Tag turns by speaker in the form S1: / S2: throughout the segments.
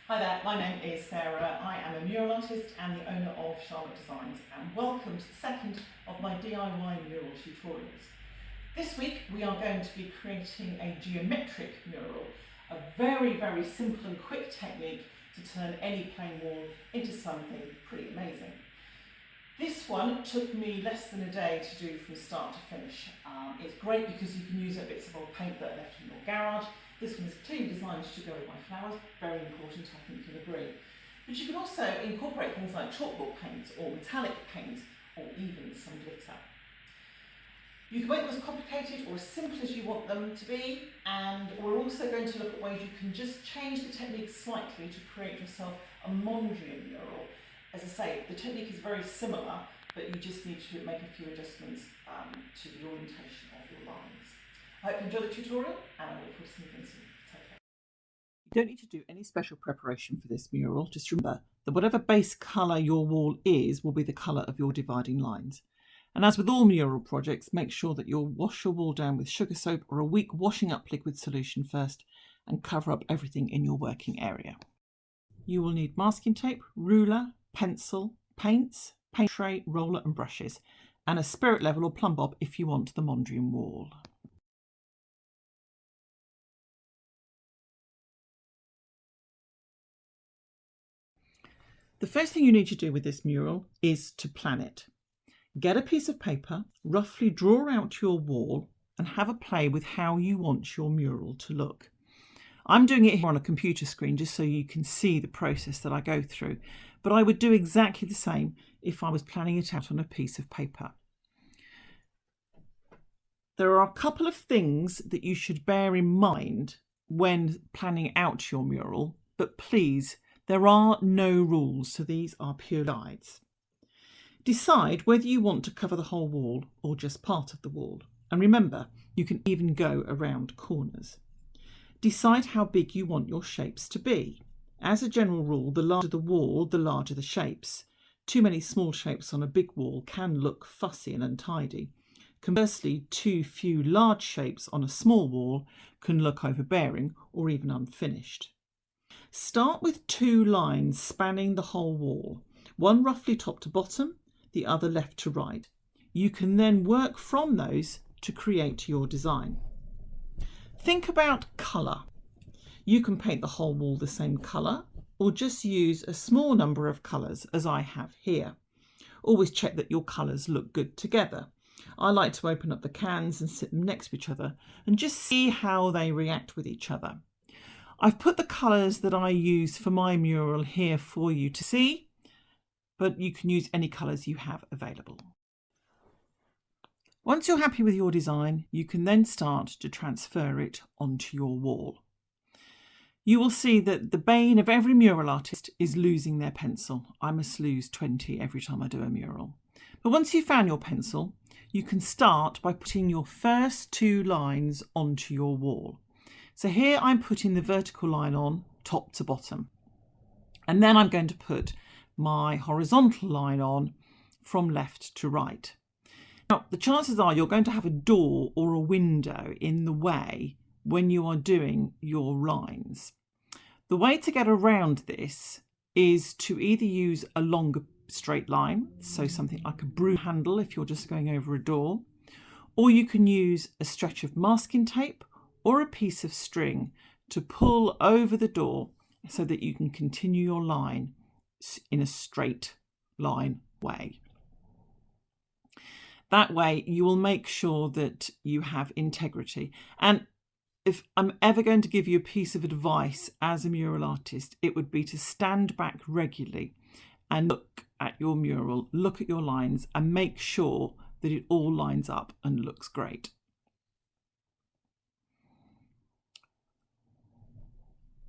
S1: Hi there, my name is Sarah. I am a mural artist and the owner of Charlotte Designs, and welcome to the second of my DIY mural tutorials. This week we are going to be creating a geometric mural, a very simple and quick technique to turn any plain wall into something pretty amazing. This one took me less than a day to do from start to finish. It's great because you can use up bits of old paint that are left in your garage. This one is clearly designed to go with my flowers, very important, I think you'll agree. But you can also incorporate things like chalkboard paint or metallic paint or even some glitter. You can make them as complicated or as simple as you want them to be, and we're also going to look at ways you can just change the technique slightly to create yourself a Mondrian mural. As I say, the technique is very similar, but you just need to make a few adjustments to the orientation of your lines. I hope you enjoy the tutorial, and I look forward to seeing you soon. Take care.
S2: You don't need to do any special preparation for this mural. Just remember that whatever base colour your wall is will be the colour of your dividing lines. And as with all mural projects, make sure that you'll wash your wall down with sugar soap or a weak washing up liquid solution first and cover up everything in your working area. You will need masking tape, ruler, pencil, paints, paint tray, roller and brushes, and a spirit level or plumb bob if you want the Mondrian wall. The first thing you need to do with this mural is to plan it. Get a piece of paper, roughly draw out your wall and have a play with how you want your mural to look. I'm doing it here on a computer screen just so you can see the process that I go through, but I would do exactly the same if I was planning it out on a piece of paper. There are a couple of things that you should bear in mind when planning out your mural, but please, there are no rules, so these are pure guides. Decide whether you want to cover the whole wall or just part of the wall. And remember, you can even go around corners. Decide how big you want your shapes to be. As a general rule, the larger the wall, the larger the shapes. Too many small shapes on a big wall can look fussy and untidy. Conversely, too few large shapes on a small wall can look overbearing or even unfinished. Start with 2 lines spanning the whole wall, one roughly top to bottom, the other left to right. You can then work from those to create your design. Think about colour. You can paint the whole wall the same colour or just use a small number of colours as I have here. Always check that your colours look good together. I like to open up the cans and sit them next to each other and just see how they react with each other. I've put the colours that I use for my mural here for you to see, but you can use any colours you have available. Once you're happy with your design, you can then start to transfer it onto your wall. You will see that the bane of every mural artist is losing their pencil. I must lose 20 every time I do a mural. But once you've found your pencil, you can start by putting your first 2 lines onto your wall. So here I'm putting the vertical line on top to bottom. And then I'm going to put my horizontal line on from left to right. Now, the chances are you're going to have a door or a window in the way when you are doing your lines. The way to get around this is to either use a longer straight line, so something like a broom handle if you're just going over a door, or you can use a stretch of masking tape or a piece of string to pull over the door so that you can continue your line in a straight line way. That way you will make sure that you have integrity. And if I'm ever going to give you a piece of advice as a mural artist, it would be to stand back regularly and look at your mural, look at your lines and make sure that it all lines up and looks great.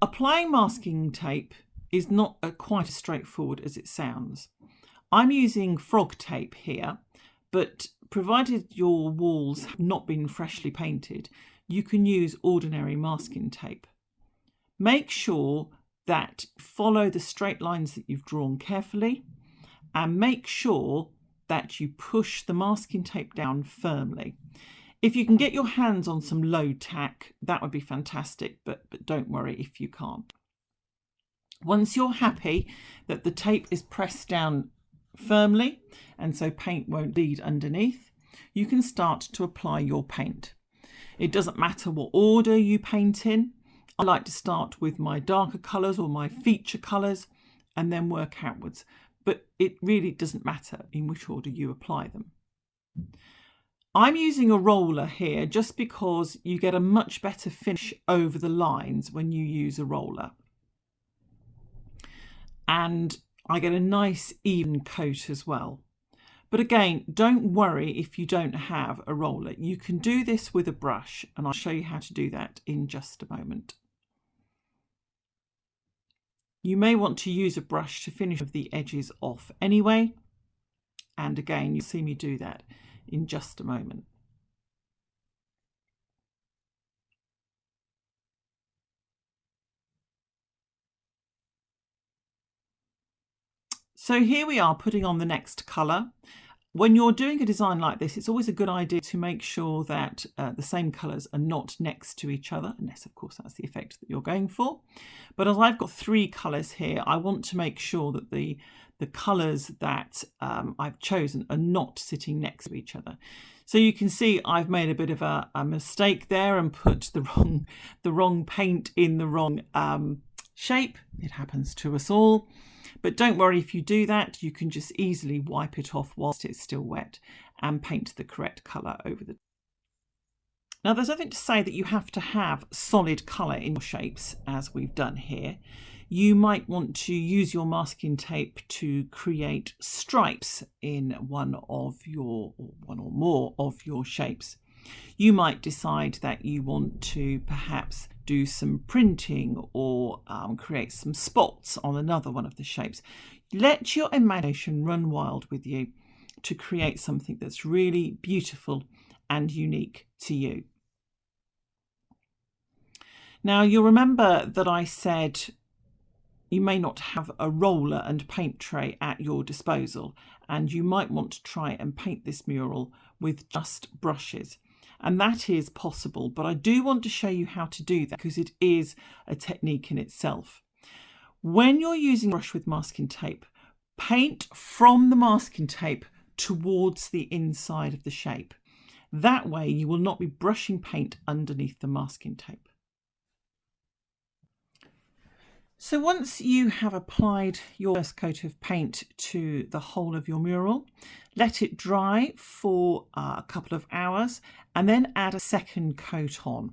S2: Applying masking tape is not quite as straightforward as it sounds. I'm using frog tape here, but provided your walls have not been freshly painted, you can use ordinary masking tape. Make sure that you follow the straight lines that you've drawn carefully and make sure that you push the masking tape down firmly. If you can get your hands on some low tack, that would be fantastic, but don't worry if you can't. Once you're happy that the tape is pressed down firmly and so paint won't bleed underneath, you can start to apply your paint. It doesn't matter what order you paint in. I like to start with my darker colours or my feature colours and then work outwards, but it really doesn't matter in which order you apply them. I'm using a roller here just because you get a much better finish over the lines when you use a roller. And I get a nice even coat as well. But again, don't worry if you don't have a roller. You can do this with a brush, and I'll show you how to do that in just a moment. You may want to use a brush to finish the edges off anyway. And again, you'll see me do that in just a moment. So here we are putting on the next colour. When you're doing a design like this, it's always a good idea to make sure that the same colours are not next to each other, unless of course that's the effect that you're going for. But as I've got 3 colours here, I want to make sure that the colours that I've chosen are not sitting next to each other. So you can see I've made a bit of a mistake there and put the wrong paint in the wrong shape. It happens to us all. But don't worry if you do that, you can just easily wipe it off whilst it's still wet and paint the correct colour over the. Now there's nothing to say that you have to have solid colour in your shapes as we've done here. You might want to use your masking tape to create stripes in one or more of your shapes. You might decide that you want to perhaps do some printing or create some spots on another one of the shapes. Let your imagination run wild with you to create something that's really beautiful and unique to you. Now you'll remember that I said you may not have a roller and paint tray at your disposal, and you might want to try and paint this mural with just brushes. And that is possible, but I do want to show you how to do that because it is a technique in itself. When you're using a brush with masking tape, paint from the masking tape towards the inside of the shape. That way you will not be brushing paint underneath the masking tape. So once you have applied your first coat of paint to the whole of your mural, let it dry for a couple of hours and then add a second coat on.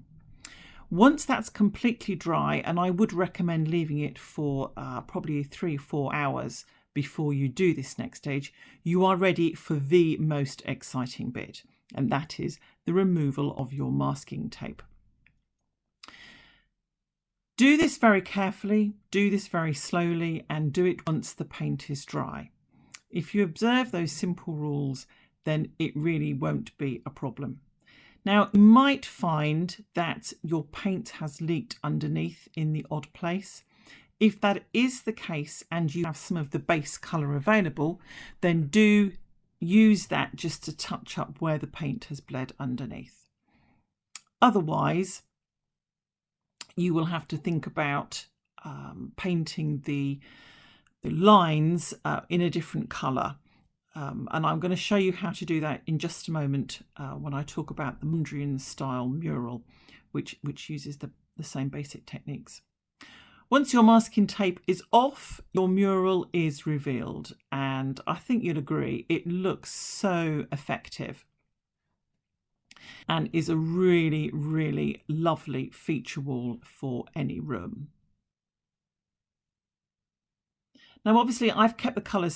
S2: Once that's completely dry, and I would recommend leaving it for probably 3-4 hours before you do this next stage, you are ready for the most exciting bit, and that is the removal of your masking tape. Do this very carefully, do this very slowly, and do it once the paint is dry. If you observe those simple rules, then it really won't be a problem. Now, you might find that your paint has leaked underneath in the odd place. If that is the case and you have some of the base colour available, then do use that just to touch up where the paint has bled underneath. Otherwise, you will have to think about painting the lines in a different colour. And I'm going to show you how to do that in just a moment when I talk about the Mondrian style mural, which uses the same basic techniques. Once your masking tape is off, your mural is revealed, and I think you'll agree it looks so effective and is a really, really lovely feature wall for any room. Now obviously I've kept the colours